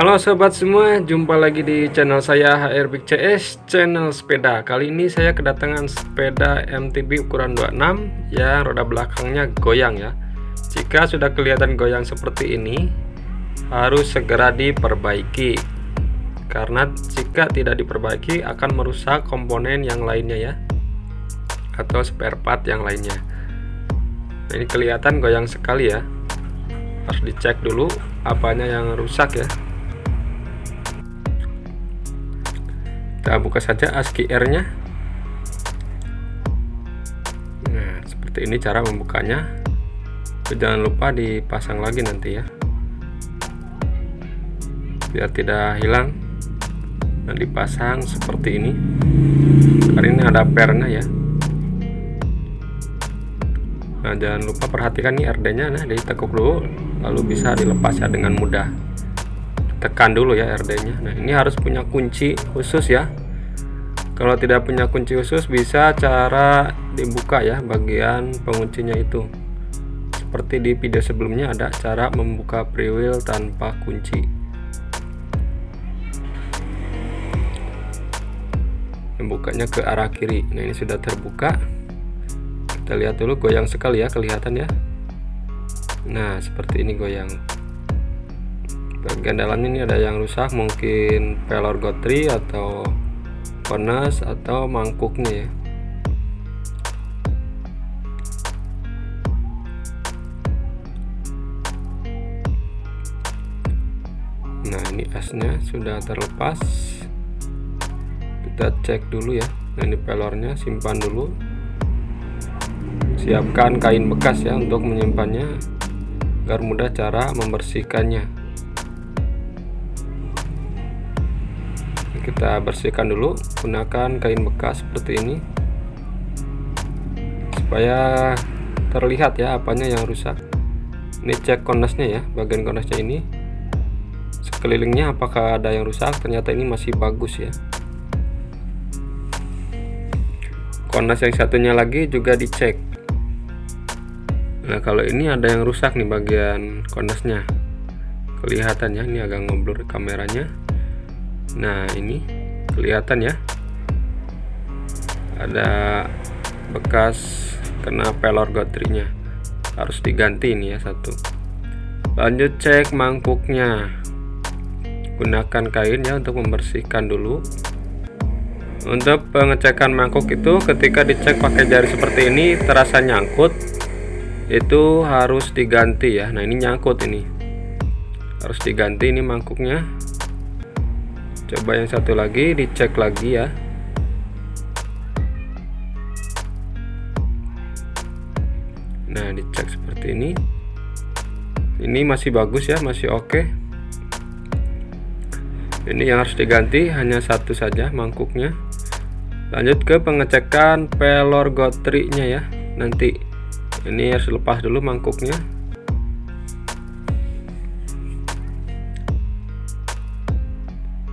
Halo sobat semua, jumpa lagi di channel saya HR Big CS, channel sepeda. Kali ini saya kedatangan sepeda MTB ukuran 26 yang roda belakangnya goyang ya. Jika sudah kelihatan goyang seperti ini, harus segera diperbaiki. Karena jika tidak diperbaiki akan merusak komponen yang lainnya ya, atau spare part yang lainnya. Nah, ini kelihatan goyang sekali ya. Harus dicek dulu apanya yang rusak ya. Kita buka saja ASCII R-nya. Nah, seperti ini cara membukanya. Jangan lupa dipasang lagi nanti ya, biar tidak hilang. Nah, dipasang seperti ini. Karena ini ada pernya ya. Nah, jangan lupa perhatikan nih RD-nya. Nah, ditekuk dulu, lalu bisa dilepas ya dengan mudah. Tekan dulu ya RD-nya. Nah, ini harus punya kunci khusus ya. Kalau tidak punya kunci khusus, bisa cara dibuka ya bagian penguncinya itu. Seperti di video sebelumnya ada cara membuka freewheel tanpa kunci. Membukanya ke arah kiri. Nah, ini sudah terbuka. Kita lihat dulu, goyang sekali ya, kelihatan ya. Nah, seperti ini goyang. Bagian dalamnya ini ada yang rusak, mungkin pelor gotri atau panas atau mangkuknya ya. Nah, ini asnya sudah terlepas. Kita cek dulu ya. Nah, ini pelornya simpan dulu. Siapkan kain bekas ya untuk menyimpannya agar mudah cara membersihkannya. Kita bersihkan dulu, gunakan kain bekas seperti ini supaya terlihat ya apanya yang rusak. Ini cek kondasnya ya, bagian kondasnya ini sekelilingnya apakah ada yang rusak. Ternyata ini masih bagus ya. Kondas yang satunya lagi juga dicek. Nah, kalau ini ada yang rusak nih bagian kondasnya, kelihatan ya, ini agak ngeblur kameranya. Nah, ini kelihatan ya, ada bekas kena pelor gotrinya, harus diganti ini ya satu. Lanjut cek mangkuknya, gunakan kain ya untuk membersihkan dulu. Untuk pengecekan mangkuk itu ketika dicek pakai jari seperti ini terasa nyangkut, itu harus diganti ya. Nah, ini nyangkut, ini harus diganti ini mangkuknya. Coba yang satu lagi dicek lagi ya. Nah, dicek seperti ini. Ini masih bagus ya, masih oke. Ini yang harus diganti hanya satu saja mangkuknya. Lanjut ke pengecekan pelor gotrinya ya. Nanti ini harus lepas dulu mangkuknya.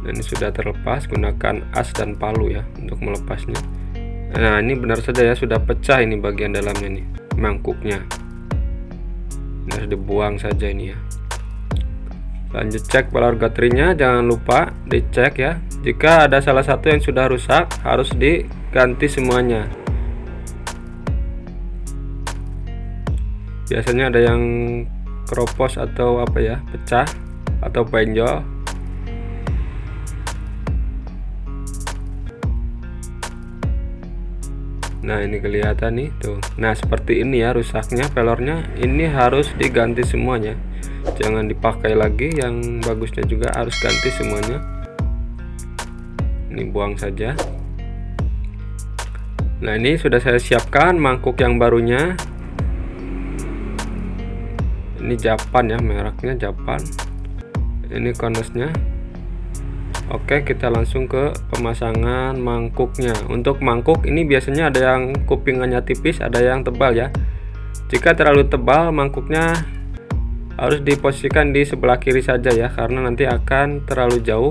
Dan ini sudah terlepas, gunakan as dan palu ya untuk melepasnya. Nah, ini benar saja ya, sudah pecah ini bagian dalamnya nih, mangkuknya. Ini harus dibuang saja ini ya. Lanjut cek pelor gotrinya, jangan lupa dicek ya. Jika ada salah satu yang sudah rusak, harus diganti semuanya. Biasanya ada yang keropos atau apa ya, pecah atau benjol. Nah, ini kelihatan nih tuh. Nah, seperti ini ya rusaknya pelornya. Ini harus diganti semuanya, jangan dipakai lagi. Yang bagusnya juga harus ganti semuanya. Ini buang saja. Nah, ini sudah saya siapkan mangkuk yang barunya. Ini Japan ya, mereknya Japan. Ini kondasnya. Oke, kita langsung ke pemasangan mangkuknya. Untuk mangkuk ini biasanya ada yang kupingannya tipis, ada yang tebal ya. Jika terlalu tebal, mangkuknya harus diposisikan di sebelah kiri saja ya, karena nanti akan terlalu jauh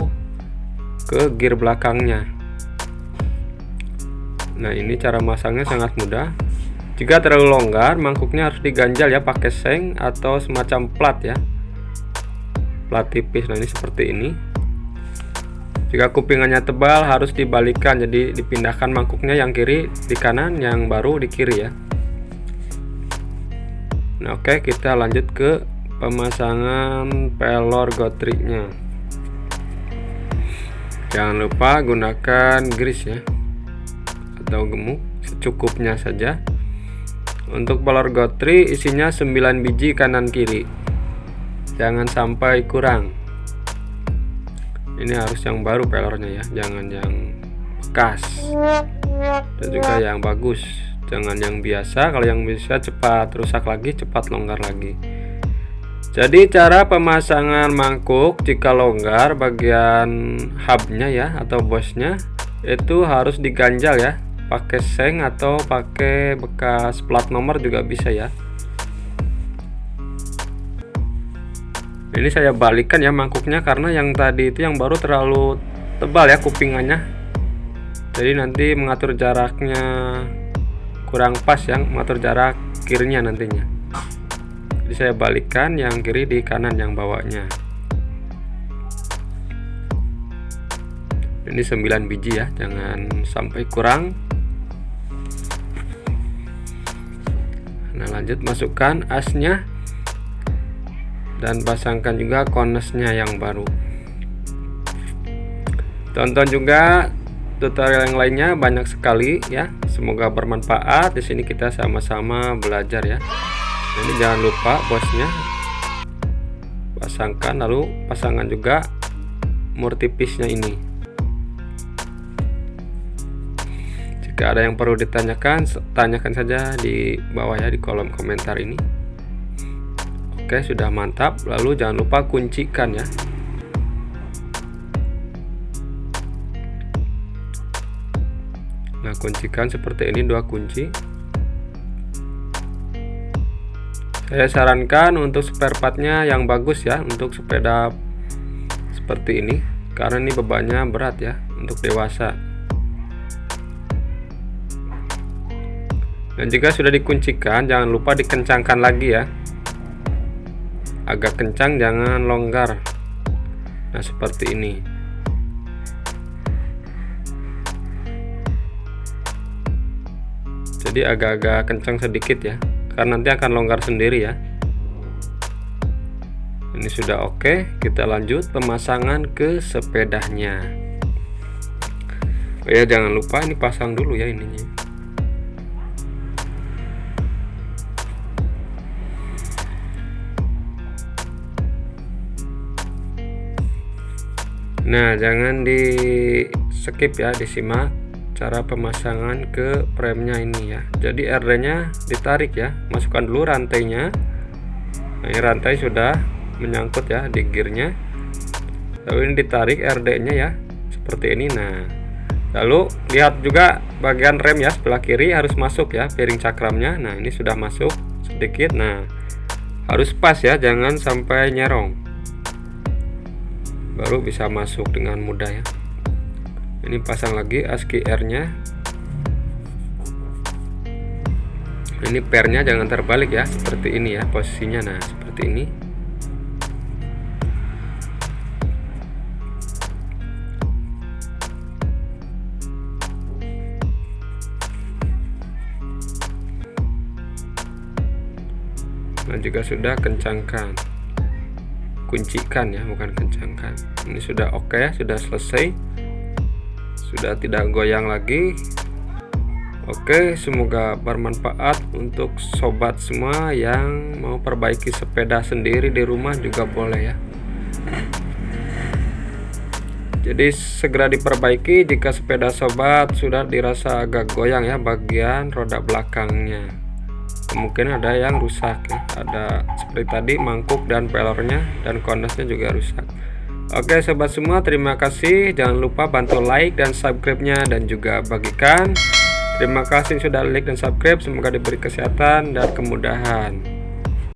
ke gear belakangnya. Nah, ini cara masangnya sangat mudah. Jika terlalu longgar, mangkuknya harus diganjal ya pakai seng atau semacam plat ya. plat tipis. Nah, ini seperti ini. Jika kupingannya tebal harus dibalikan, jadi dipindahkan mangkuknya yang kiri di kanan, yang baru di kiri ya. Nah, oke, kita lanjut ke pemasangan pelor gotriknya. Jangan lupa gunakan grease ya, atau gemuk secukupnya saja. Untuk pelor gotri isinya 9 biji kanan kiri, jangan sampai kurang. Ini harus yang baru pelornya ya, jangan yang bekas. Dan juga yang bagus, jangan yang biasa. Kalau yang biasa cepat rusak lagi, cepat longgar lagi. Jadi cara pemasangan mangkuk jika longgar bagian hubnya ya, atau bosnya itu harus diganjal ya, pakai seng atau pakai bekas plat nomor juga bisa ya. Ini saya balikan ya mangkuknya, karena yang tadi itu yang baru terlalu tebal ya kupingannya, jadi nanti mengatur jaraknya kurang pas ya, mengatur jarak kirinya nantinya. Jadi saya balikan yang kiri di kanan yang bawahnya. Ini 9 biji ya, jangan sampai kurang. Nah, lanjut masukkan asnya dan pasangkan juga konesnya yang baru. Tonton juga tutorial yang lainnya, banyak sekali ya. Semoga bermanfaat. Di sini kita sama-sama belajar ya. Ini jangan lupa bosnya pasangkan, lalu pasangkan juga mur tipisnya ini. Jika ada yang perlu ditanyakan, tanyakan saja di bawah ya, di kolom komentar ini. Oke, sudah mantap. Lalu jangan lupa kuncikan ya. Nah, kuncikan seperti ini, 2 kunci. Saya sarankan untuk spare partnya yang bagus ya, untuk sepeda seperti ini, karena ini bebannya berat ya untuk dewasa. Dan jika sudah dikuncikan, jangan lupa dikencangkan lagi ya, agak kencang, jangan longgar. Nah, seperti ini. Jadi agak-agak kencang sedikit ya, karena nanti akan longgar sendiri ya. Ini sudah oke. Kita lanjut pemasangan ke sepedanya. Oh ya, jangan lupa ini pasang dulu ya ininya. Nah, jangan di skip ya, disimak cara pemasangan ke premnya ini ya. Jadi RD-nya ditarik ya, masukkan dulu rantainya. Nah, ini rantai sudah menyangkut ya di gearnya. Lalu ini ditarik RD-nya ya, seperti ini. Nah, lalu lihat juga bagian rem ya, sebelah kiri harus masuk ya, piring cakramnya. Nah, ini sudah masuk sedikit. Nah, harus pas ya, jangan sampai nyerong, baru bisa masuk dengan mudah ya. Ini pasang lagi ASCII R-nya. Ini pernya jangan terbalik ya, seperti ini ya posisinya. Nah, seperti ini. Nah, jika sudah, kencangkan, kuncikan ya, bukan kencangkan. Ini sudah oke ya, sudah selesai, sudah tidak goyang lagi. Oke, semoga bermanfaat untuk sobat semua yang mau perbaiki sepeda sendiri di rumah juga boleh ya. Jadi segera diperbaiki jika sepeda sobat sudah dirasa agak goyang ya bagian roda belakangnya. Mungkin ada yang rusak ya, ada seperti tadi mangkuk dan pelornya dan kondasnya juga rusak. Oke sobat semua, terima kasih. Jangan lupa bantu like dan subscribe-nya dan juga bagikan. Terima kasih sudah like dan subscribe. Semoga diberi kesehatan dan kemudahan.